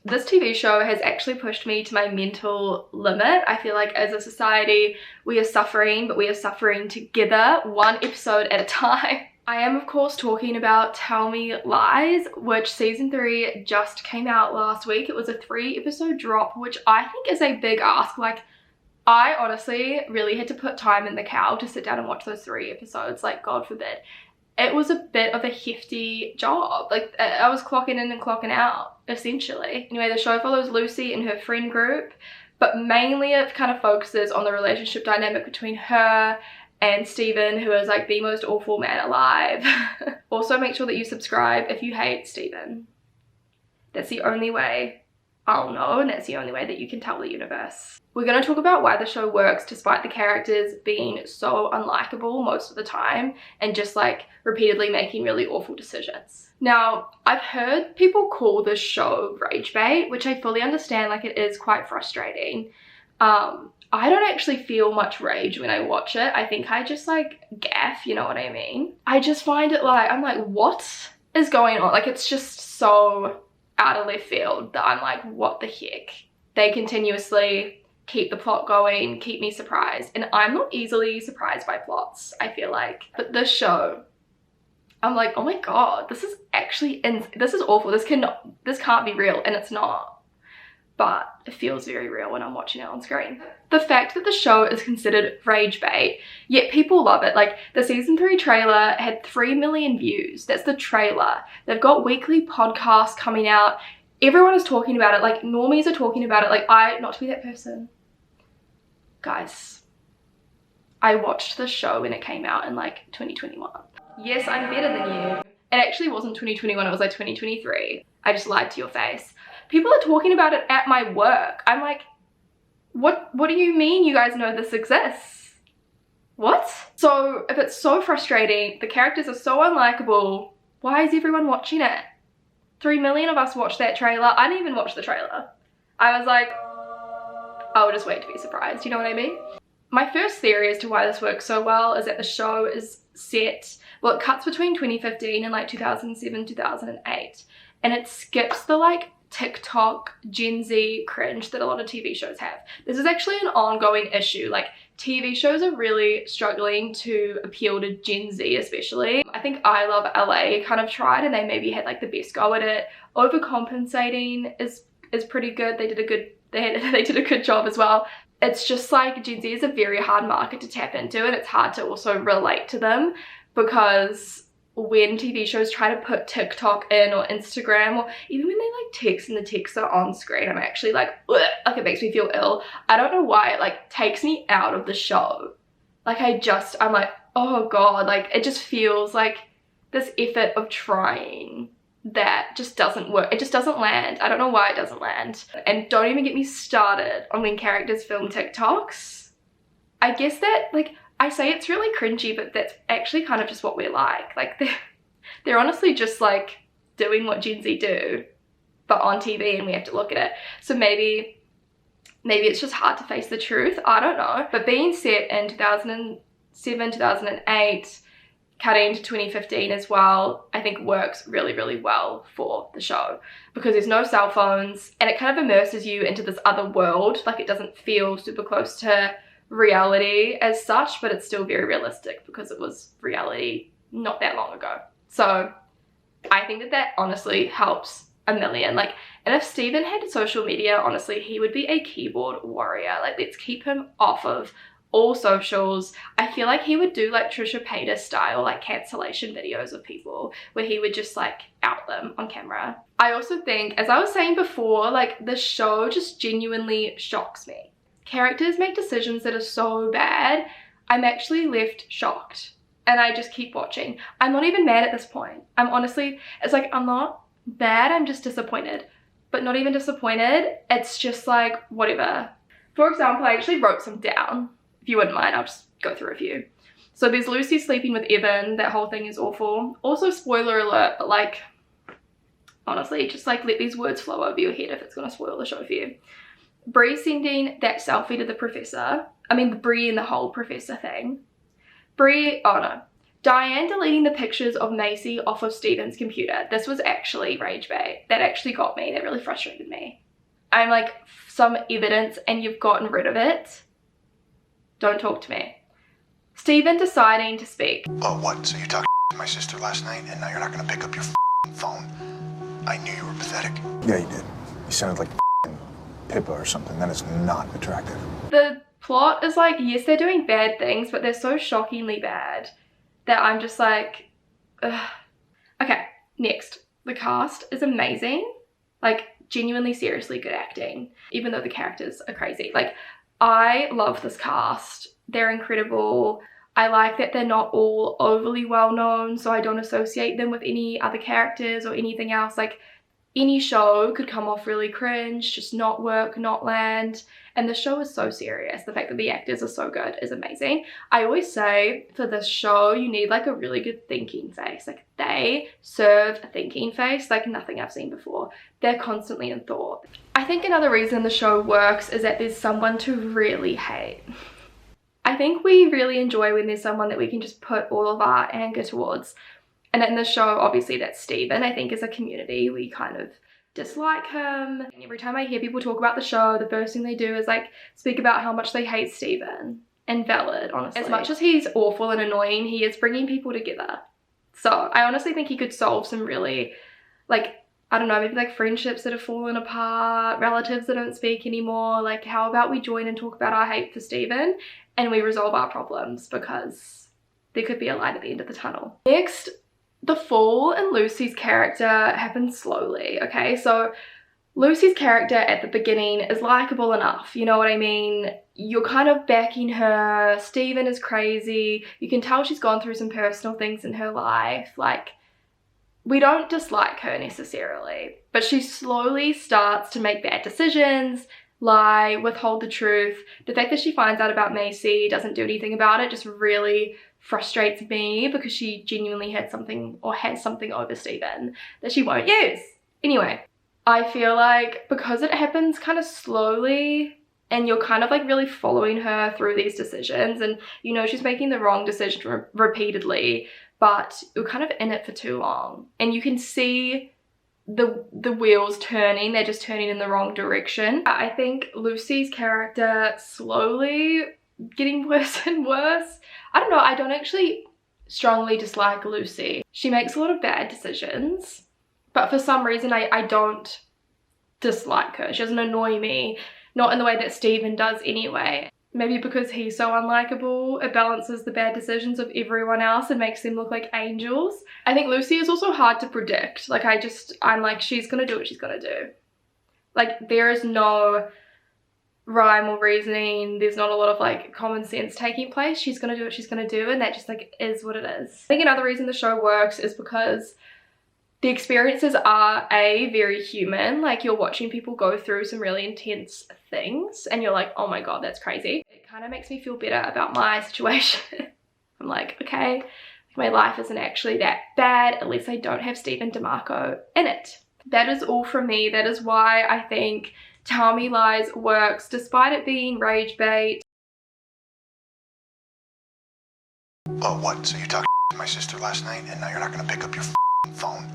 This TV show has actually pushed me to my mental limit. I feel like as a society, we are suffering, but we are suffering together, one episode at a time. I am of course talking about Tell Me Lies, which season 3 just came out last week. It was a 3-episode drop, which I think is a big ask. Like, I honestly really had to put time in the cow to sit down and watch those 3 episodes, like God forbid. It was a bit of a hefty job. Like, I was clocking in and clocking out, essentially. Anyway, the show follows Lucy and her friend group, but mainly it kind of focuses on the relationship dynamic between her and Steven, who is like the most awful man alive. Also, make sure that you subscribe if you hate Steven. That's the only way I'll know, and that's the only way that you can tell the universe. We're going to talk about why the show works despite the characters being so unlikable most of the time and just like repeatedly making really awful decisions. Now, I've heard people call this show rage bait, which I fully understand. Like, it is quite frustrating. I don't actually feel much rage when I watch it. I think I just like gaff, you know what I mean? I just find it like, I'm like, what is going on? Like, it's just so out of left field that I'm like, what the heck? They continuously keep the plot going, keep me surprised, and I'm not easily surprised by plots, I feel like. But this show, I'm like, oh my god, this is actually this is awful. This can't be real, and it's not. But it feels very real when I'm watching it on screen. The fact that the show is considered rage bait, yet people love it. Like, the season 3 trailer had 3 million views. That's the trailer. They've got weekly podcasts coming out. Everyone is talking about it. Like, normies are talking about it. Like, not to be that person. Guys, I watched the show when it came out in like 2021. Yes, I'm better than you. It actually wasn't 2021, it was like 2023. I just lied to your face. People are talking about it at my work. I'm like, what do you mean you guys know this exists? What? So if it's so frustrating, the characters are so unlikable, why is everyone watching it? 3 million of us watched that trailer. I didn't even watch the trailer. I was like, I'll just wait to be surprised, you know what I mean? My first theory as to why this works so well is that the show is set, well, it cuts between 2015 and like 2007, 2008. And it skips the like TikTok, Gen Z cringe that a lot of TV shows have. This is actually an ongoing issue. Like, TV shows are really struggling to appeal to Gen Z especially. I think I Love LA kind of tried, and they maybe had like the best go at it. Overcompensating is pretty good. They did a good job as well. It's just like Gen Z is a very hard market to tap into, and it's hard to also relate to them, because when TV shows try to put TikTok in or Instagram, or even when they like text and the texts are on screen, I'm actually like, ugh, like it makes me feel ill. I don't know why, it like takes me out of the show. Like, I'm like, oh god, like it just feels like this effort of trying that just doesn't work. It just doesn't land. I don't know why it doesn't land. And don't even get me started on when characters film TikToks. I guess that, like, I say it's really cringy, but that's actually kind of just what we're like. Like, they're honestly just like doing what Gen Z do, but on TV, and we have to look at it. So maybe it's just hard to face the truth. I don't know. But being set in 2007, 2008, cutting to 2015 as well, I think works really, really well for the show, because there's no cell phones, and it kind of immerses you into this other world. Like, it doesn't feel super close to reality as such, but it's still very realistic because it was reality not that long ago. So I think that honestly helps a million. Like, and if Steven had social media, honestly, he would be a keyboard warrior. Like, let's keep him off of all socials. I feel like he would do like Trisha Paytas style like cancellation videos of people, where he would just like out them on camera. I also think, as I was saying before, like, the show just genuinely shocks me. Characters make decisions that are so bad, I'm actually left shocked, and I just keep watching. I'm not even mad at this point. I'm honestly, it's like, I'm not bad, I'm just disappointed, but not even disappointed. It's just like, whatever. For example, I actually wrote some down. If you wouldn't mind, I'll just go through a few. So there's Lucy sleeping with Evan. That whole thing is awful. Also, spoiler alert, but like, honestly, just like let these words flow over your head if it's gonna spoil the show for you. Bree sending that selfie to the professor. I mean, Bree and the whole professor thing. Bree, oh no. Diane deleting the pictures of Macy off of Steven's computer. This was actually rage bait. That actually got me. That really frustrated me. I'm like, some evidence and you've gotten rid of it. Don't talk to me. Steven deciding to speak. Oh, what? So you talked to my sister last night and now you're not gonna pick up your phone? I knew you were pathetic. Yeah, you did. You sounded like Pippa or something. That is not attractive. The plot is like, yes, they're doing bad things, but they're so shockingly bad that I'm just like, ugh. Okay, next. The cast is amazing. Like, genuinely, seriously good acting, even though the characters are crazy. Like, I love this cast. They're incredible. I like that they're not all overly well known, so I don't associate them with any other characters or anything else. Like, any show could come off really cringe, just not work, not land. And the show is so serious. The fact that the actors are so good is amazing. I always say for this show, you need like a really good thinking face. Like, they serve a thinking face like nothing I've seen before. They're constantly in thought. I think another reason the show works is that there's someone to really hate. I think we really enjoy when there's someone that we can just put all of our anger towards. And in the show, obviously that's Steven. I think as a community, we kind of dislike him. And every time I hear people talk about the show, the first thing they do is like speak about how much they hate Steven. And valid, honestly. As much as he's awful and annoying, he is bringing people together. So I honestly think he could solve some really, like, I don't know, maybe like friendships that have fallen apart, relatives that don't speak anymore. Like, how about we join and talk about our hate for Steven and we resolve our problems, because there could be a light at the end of the tunnel. Next, the fall in Lucy's character happens slowly, okay? So Lucy's character at the beginning is likable enough, you know what I mean? You're kind of backing her. Steven is crazy. You can tell she's gone through some personal things in her life. Like, we don't dislike her necessarily, but she slowly starts to make bad decisions, lie, withhold the truth. The fact that she finds out about Macy, doesn't do anything about it, just really frustrates me, because she genuinely had something, or has something over Steven that she won't use. Anyway, I feel like because it happens kind of slowly and you're kind of like really following her through these decisions, and you know she's making the wrong decision repeatedly, but you're kind of in it for too long and you can see the wheels turning. They're just turning in the wrong direction. I think Lucy's character slowly getting worse and worse. I don't know, I don't actually strongly dislike Lucy. She makes a lot of bad decisions, but for some reason I don't dislike her. She doesn't annoy me, not in the way that Steven does anyway. Maybe because he's so unlikable, it balances the bad decisions of everyone else and makes them look like angels. I think Lucy is also hard to predict. Like, I'm like, she's gonna do what she's gonna do. Like, there is no rhyme or reasoning. There's not a lot of like common sense taking place. She's gonna do what she's gonna do, and that just like is what it is. I think another reason the show works is because the experiences are very human. Like, you're watching people go through some really intense things and you're like, oh my god, that's crazy. It kind of makes me feel better about my situation. I'm like, okay, my life isn't actually that bad. At least I don't have Steven DeMarco in it. That is all from me. That is why I think Tell Me Lies works, despite it being rage bait. Oh, what? So you talked to my sister last night and now you're not gonna pick up your phone?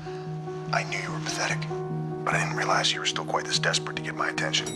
I knew you were pathetic, but I didn't realize you were still quite this desperate to get my attention.